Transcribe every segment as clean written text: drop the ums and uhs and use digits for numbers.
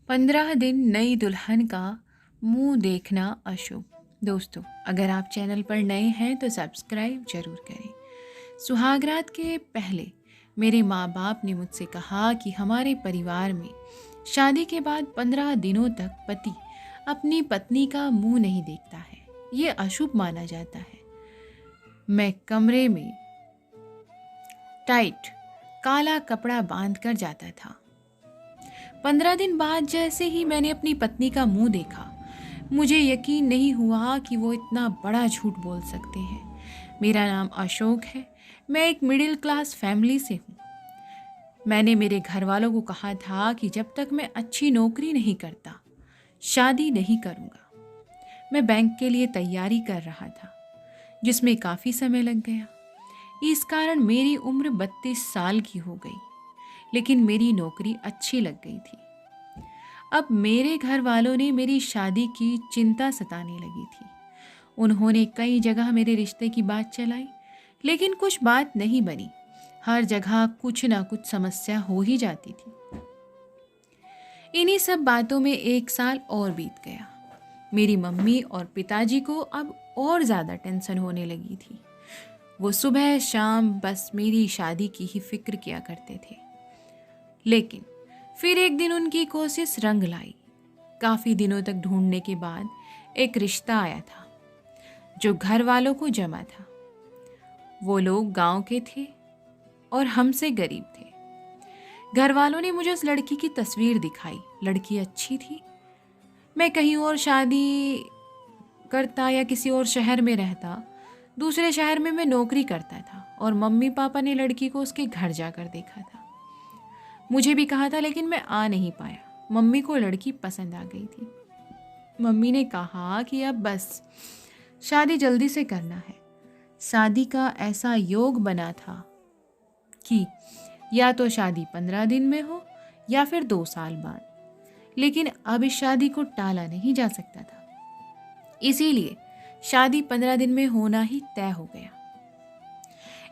15 दिन नई दुल्हन का मुंह देखना अशुभ। दोस्तों, अगर आप चैनल पर नए हैं तो सब्सक्राइब जरूर करें। सुहागरात के पहले मेरे माँ बाप ने मुझसे कहा कि हमारे परिवार में शादी के बाद 15 दिनों तक पति अपनी पत्नी का मुंह नहीं देखता है। ये अशुभ माना जाता है। मैं कमरे में टाइट काला कपड़ा बांध कर जाता था। 15 दिन बाद जैसे ही मैंने अपनी पत्नी का मुंह देखा, मुझे यकीन नहीं हुआ कि वो इतना बड़ा झूठ बोल सकते हैं। मेरा नाम अशोक है। मैं एक मिडिल क्लास फैमिली से हूँ। मैंने मेरे घर वालों को कहा था कि जब तक मैं अच्छी नौकरी नहीं करता, शादी नहीं करूँगा। मैं बैंक के लिए तैयारी कर रहा था, जिसमें काफ़ी समय लग गया। इस कारण मेरी उम्र 32 साल की हो गई, लेकिन मेरी नौकरी अच्छी लग गई थी। अब मेरे घर वालों ने मेरी शादी की चिंता सताने लगी थी। उन्होंने कई जगह मेरे रिश्ते की बात चलाई, लेकिन कुछ बात नहीं बनी। हर जगह कुछ ना कुछ समस्या हो ही जाती थी। इन्हीं सब बातों में एक साल और बीत गया। मेरी मम्मी और पिताजी को अब और ज़्यादा टेंशन होने लगी थी। वो सुबह शाम बस मेरी शादी की ही फिक्र किया करते थे। लेकिन फिर एक दिन उनकी कोशिश रंग लाई। काफ़ी दिनों तक ढूंढने के बाद एक रिश्ता आया था, जो घर वालों को जमा था। वो लोग गांव के थे और हमसे गरीब थे। घर वालों ने मुझे उस लड़की की तस्वीर दिखाई। लड़की अच्छी थी। मैं कहीं और शादी करता या किसी और शहर में रहता। दूसरे शहर में मैं नौकरी करता था और मम्मी पापा ने लड़की को उसके घर जाकर देखा था। मुझे भी कहा था, लेकिन मैं आ नहीं पाया। मम्मी को लड़की पसंद आ गई थी। मम्मी ने कहा कि अब बस शादी जल्दी से करना है। शादी का ऐसा योग बना था कि या तो शादी 15 दिन में हो या फिर 2 साल बाद। लेकिन अब इस शादी को टाला नहीं जा सकता था। इसीलिए शादी 15 दिन में होना ही तय हो गया।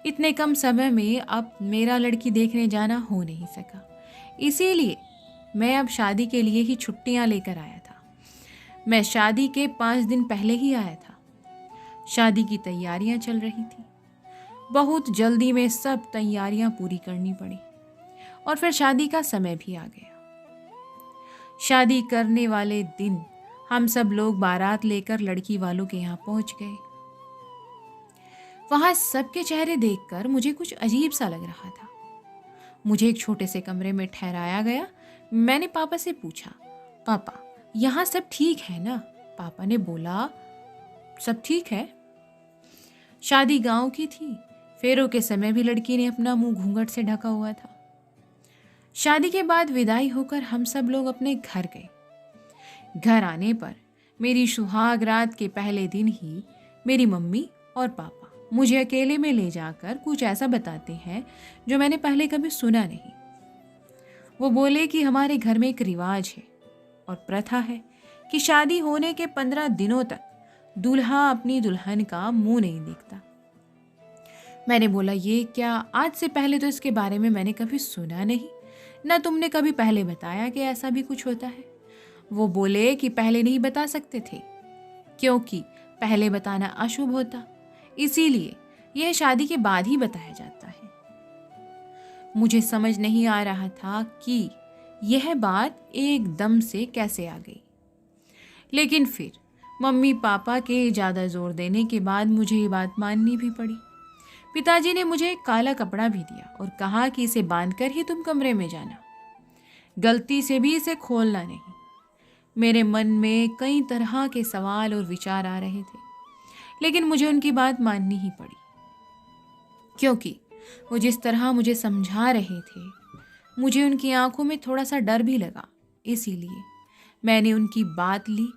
इतने कम समय में अब मेरा लड़की देखने जाना हो नहीं सका। इसीलिए मैं अब शादी के लिए ही छुट्टियां लेकर आया था। मैं शादी के 5 दिन पहले ही आया था। शादी की तैयारियां चल रही थी। बहुत जल्दी में सब तैयारियां पूरी करनी पड़ी और फिर शादी का समय भी आ गया। शादी करने वाले दिन हम सब लोग बारात लेकर लड़की वालों के यहाँ पहुंच गए। वहां सबके चेहरे देखकर मुझे कुछ अजीब सा लग रहा था। मुझे एक छोटे से कमरे में ठहराया गया। मैंने पापा से पूछा, पापा यहाँ सब ठीक है ना? पापा ने बोला, सब ठीक है। शादी गांव की थी। फेरों के समय भी लड़की ने अपना मुंह घूंघट से ढका हुआ था। शादी के बाद विदाई होकर हम सब लोग अपने घर गए। घर आने पर मेरी सुहाग रात के पहले दिन ही मेरी मम्मी और पापा मुझे अकेले में ले जाकर कुछ ऐसा बताते हैं जो मैंने पहले कभी सुना नहीं। वो बोले कि हमारे घर में एक रिवाज है और प्रथा है कि शादी होने के 15 दिनों तक दूल्हा अपनी दुल्हन का मुंह नहीं देखता। मैंने बोला, ये क्या? आज से पहले तो इसके बारे में मैंने कभी सुना नहीं, ना तुमने कभी पहले बताया कि ऐसा भी कुछ होता है। वो बोले कि पहले नहीं बता सकते थे क्योंकि पहले बताना अशुभ होता, इसीलिए यह शादी के बाद ही बताया जाता है। मुझे समझ नहीं आ रहा था कि यह बात एकदम से कैसे आ गई। लेकिन फिर मम्मी पापा के ज़्यादा जोर देने के बाद मुझे ये बात माननी भी पड़ी। पिताजी ने मुझे एक काला कपड़ा भी दिया और कहा कि इसे बांधकर ही तुम कमरे में जाना, गलती से भी इसे खोलना नहीं। मेरे मन में कई तरह के सवाल और विचार आ रहे थे, लेकिन मुझे उनकी बात माननी ही पड़ी क्योंकि वो जिस तरह मुझे समझा रहे थे, मुझे उनकी आंखों में थोड़ा सा डर भी लगा। इसीलिए मैंने उनकी बात ली।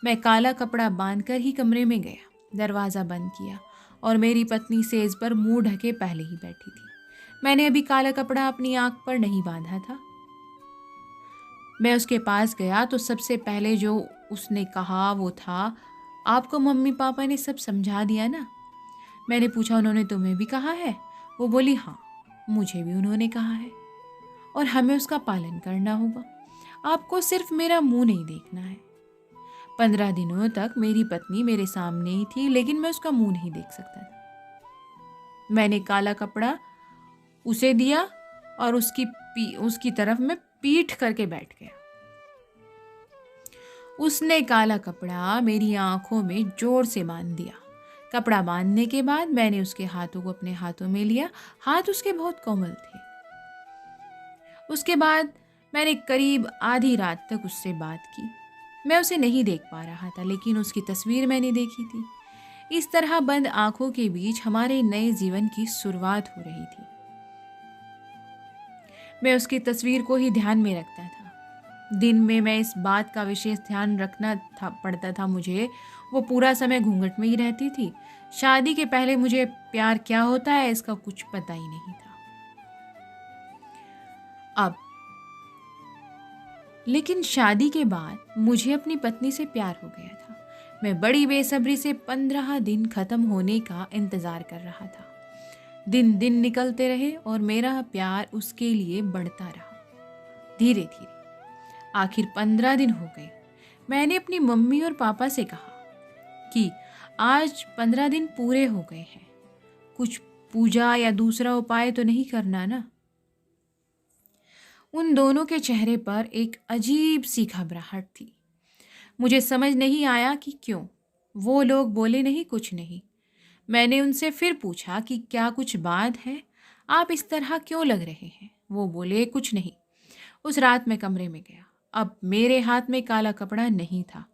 मैं काला कपड़ा बांधकर ही कमरे में गया, दरवाज़ा बंद किया और मेरी पत्नी सेज पर मुंह ढके पहले ही बैठी थी। मैंने अभी काला कपड़ा अपनी आंख पर नहीं बांधा था। मैं उसके पास गया तो सबसे पहले जो उसने कहा वो था, आपको मम्मी पापा ने सब समझा दिया ना? मैंने पूछा, उन्होंने तुम्हें भी कहा है? वो बोली, हाँ मुझे भी उन्होंने कहा है और हमें उसका पालन करना होगा। आपको सिर्फ मेरा मुंह नहीं देखना है। 15 दिनों तक मेरी पत्नी मेरे सामने ही थी, लेकिन मैं उसका मुंह नहीं देख सकता था। मैंने काला कपड़ा उसे दिया और उसकी तरफ मैं पीठ करके बैठ गया। उसने काला कपड़ा मेरी आंखों में जोर से बांध दिया। कपड़ा बांधने के बाद मैंने उसके हाथों को अपने हाथों में लिया। हाथ उसके बहुत कोमल थे। उसके बाद मैंने करीब आधी रात तक उससे बात की। मैं उसे नहीं देख पा रहा था, लेकिन उसकी तस्वीर मैंने देखी थी। इस तरह बंद आंखों के बीच हमारे नए जीवन की शुरुआत हो रही थी। मैं उसकी तस्वीर को ही ध्यान में रखता था। दिन में मैं इस बात का विशेष ध्यान रखना पड़ता था मुझे। वो पूरा समय घूंघट में ही रहती थी। शादी के पहले मुझे प्यार क्या होता है इसका कुछ पता ही नहीं था। अब लेकिन शादी के बाद मुझे अपनी पत्नी से प्यार हो गया था। मैं बड़ी बेसब्री से 15 दिन खत्म होने का इंतजार कर रहा था। दिन दिन निकलते रहे और मेरा प्यार उसके लिए बढ़ता रहा। धीरे धीरे आखिर 15 दिन हो गए। मैंने अपनी मम्मी और पापा से कहा कि आज 15 दिन पूरे हो गए हैं, कुछ पूजा या दूसरा उपाय तो नहीं करना ना। उन दोनों के चेहरे पर एक अजीब सी घबराहट थी। मुझे समझ नहीं आया कि क्यों। वो लोग बोले नहीं, कुछ नहीं। मैंने उनसे फिर पूछा कि क्या कुछ बात है, आप इस तरह क्यों लग रहे हैं। वो बोले कुछ नहीं। उस रात मैं कमरे में गया। अब मेरे हाथ में काला कपड़ा नहीं था।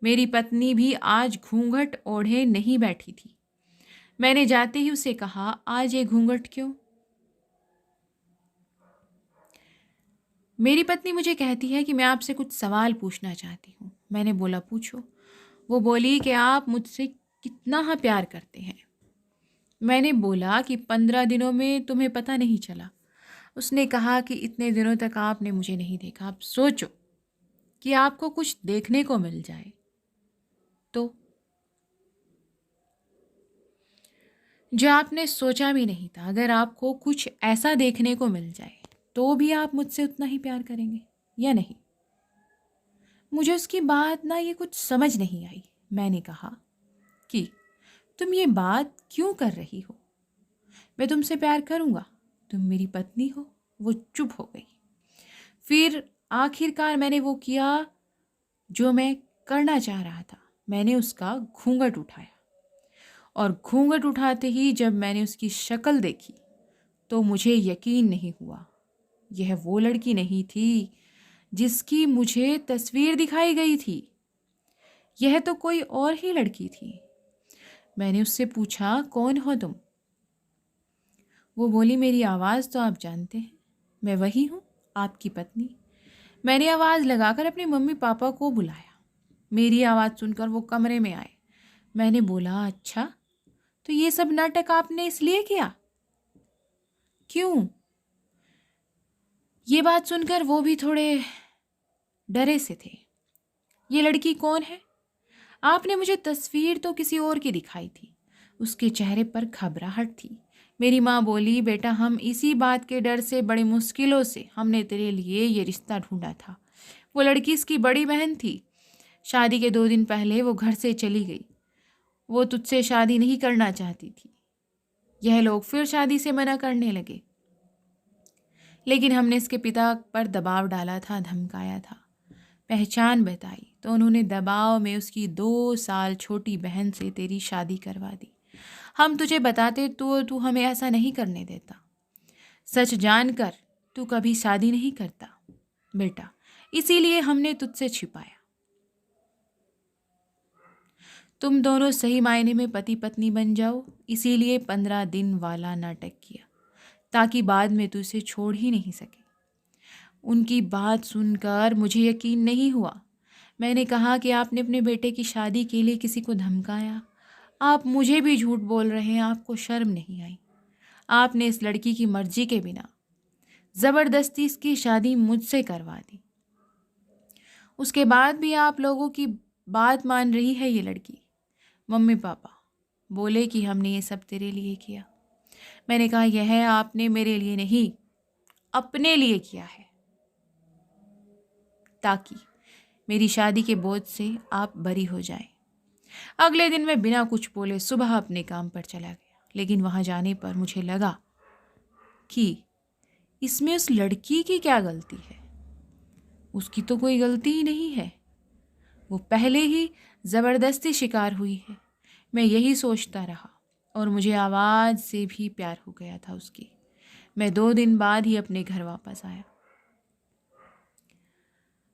मेरी पत्नी भी आज घूंघट ओढ़े नहीं बैठी थी। मैंने जाते ही उसे कहा, आज ये घूंघट क्यों? मेरी पत्नी मुझे कहती है कि मैं आपसे कुछ सवाल पूछना चाहती हूँ। मैंने बोला, पूछो। वो बोली कि आप मुझसे कितना प्यार करते हैं। मैंने बोला कि 15 दिनों में तुम्हें पता नहीं चला। उसने कहा कि इतने दिनों तक आपने मुझे नहीं देखा। आप सोचो कि आपको कुछ देखने को मिल जाए तो, जो आपने सोचा भी नहीं था। अगर आपको कुछ ऐसा देखने को मिल जाए तो भी आप मुझसे उतना ही प्यार करेंगे या नहीं? मुझे उसकी बात ना ये कुछ समझ नहीं आई। मैंने कहा कि तुम ये बात क्यों कर रही हो? मैं तुमसे प्यार करूंगा, तुम मेरी पत्नी हो। वो चुप हो गई। फिर आखिरकार मैंने वो किया जो मैं करना चाह रहा था। मैंने उसका घूंघट उठाया और घूंघट उठाते ही जब मैंने उसकी शक्ल देखी तो मुझे यकीन नहीं हुआ। यह वो लड़की नहीं थी जिसकी मुझे तस्वीर दिखाई गई थी। यह तो कोई और ही लड़की थी। मैंने उससे पूछा, कौन हो तुम? वो बोली, मेरी आवाज़ तो आप जानते हैं, मैं वही हूँ, आपकी पत्नी। मैंने आवाज़ लगाकर अपने मम्मी पापा को बुलाया। मेरी आवाज़ सुनकर वो कमरे में आए। मैंने बोला, अच्छा, तो ये सब नाटक आपने इसलिए किया? क्यों? ये बात सुनकर वो भी थोड़े डरे से थे। ये लड़की कौन है? आपने मुझे तस्वीर तो किसी और की दिखाई थी। उसके चेहरे पर घबराहट थी। मेरी माँ बोली, बेटा, हम इसी बात के डर से बड़ी मुश्किलों से हमने तेरे लिए ये रिश्ता ढूंढा था। वो लड़की इसकी बड़ी बहन थी। शादी के 2 दिन पहले वो घर से चली गई। वो तुझसे शादी नहीं करना चाहती थी। यह लोग फिर शादी से मना करने लगे, लेकिन हमने इसके पिता पर दबाव डाला था, धमकाया था, पहचान बताई तो उन्होंने दबाव में उसकी 2 साल छोटी बहन से तेरी शादी करवा दी। हम तुझे बताते तो तू हमें ऐसा नहीं करने देता। सच जानकर तू कभी शादी नहीं करता बेटा, इसीलिए हमने तुझसे छिपाया। तुम दोनों सही मायने में पति पत्नी बन जाओ, इसीलिए 15 दिन वाला नाटक किया, ताकि बाद में तू इसे छोड़ ही नहीं सके। उनकी बात सुनकर मुझे यकीन नहीं हुआ। मैंने कहा कि आपने अपने बेटे की शादी के लिए किसी को धमकाया। आप मुझे भी झूठ बोल रहे हैं, आपको शर्म नहीं आई? आपने इस लड़की की मर्जी के बिना ज़बरदस्ती इसकी शादी मुझसे करवा दी। उसके बाद भी आप लोगों की बात मान रही है ये लड़की। मम्मी पापा बोले कि हमने ये सब तेरे लिए किया। मैंने कहा, यह आपने मेरे लिए नहीं, अपने लिए किया है। ताकि मेरी शादी के बोझ से आप बरी हो जाएं। अगले दिन मैं बिना कुछ बोले सुबह अपने काम पर चला गया, लेकिन वहां जाने पर मुझे लगा कि इसमें उस लड़की की क्या गलती है। उसकी तो कोई गलती ही नहीं है, वो पहले ही ज़बरदस्ती शिकार हुई है। मैं यही सोचता रहा और मुझे आवाज़ से भी प्यार हो गया था उसकी। मैं 2 दिन बाद ही अपने घर वापस आया।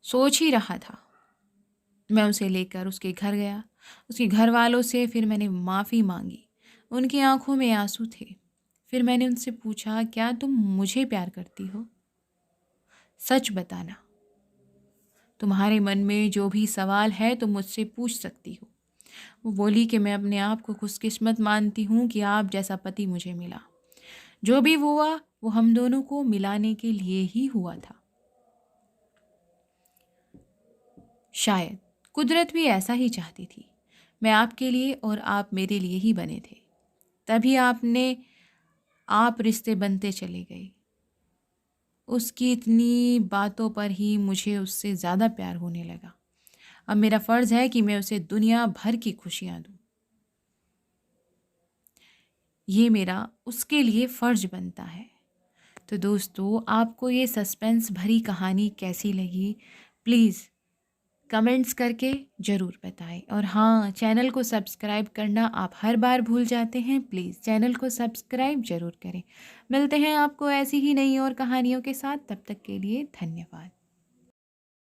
सोच ही रहा था, मैं उसे लेकर उसके घर गया। उसके घर वालों से फिर मैंने माफ़ी मांगी। उनकी आंखों में आंसू थे। फिर मैंने उनसे पूछा, क्या तुम मुझे प्यार करती हो? सच बताना। तुम्हारे मन में जो भी सवाल है तुम मुझसे पूछ सकती हो। वो बोली कि मैं अपने आप को खुशकिस्मत मानती हूँ कि आप जैसा पति मुझे मिला। जो भी हुआ वो हम दोनों को मिलाने के लिए ही हुआ था। शायद कुदरत भी ऐसा ही चाहती थी। मैं आपके लिए और आप मेरे लिए ही बने थे। तभी आप रिश्ते बनते चले गए। उसकी इतनी बातों पर ही मुझे उससे ज़्यादा प्यार होने लगा। अब मेरा फ़र्ज़ है कि मैं उसे दुनिया भर की खुशियाँ दूँ। ये मेरा उसके लिए फ़र्ज़ बनता है। तो दोस्तों, आपको ये सस्पेंस भरी कहानी कैसी लगी? प्लीज़ कमेंट्स करके ज़रूर बताएं। और हाँ, चैनल को सब्सक्राइब करना आप हर बार भूल जाते हैं। प्लीज़ चैनल को सब्सक्राइब ज़रूर करें। मिलते हैं आपको ऐसी ही नई और कहानियों के साथ। तब तक के लिए धन्यवाद।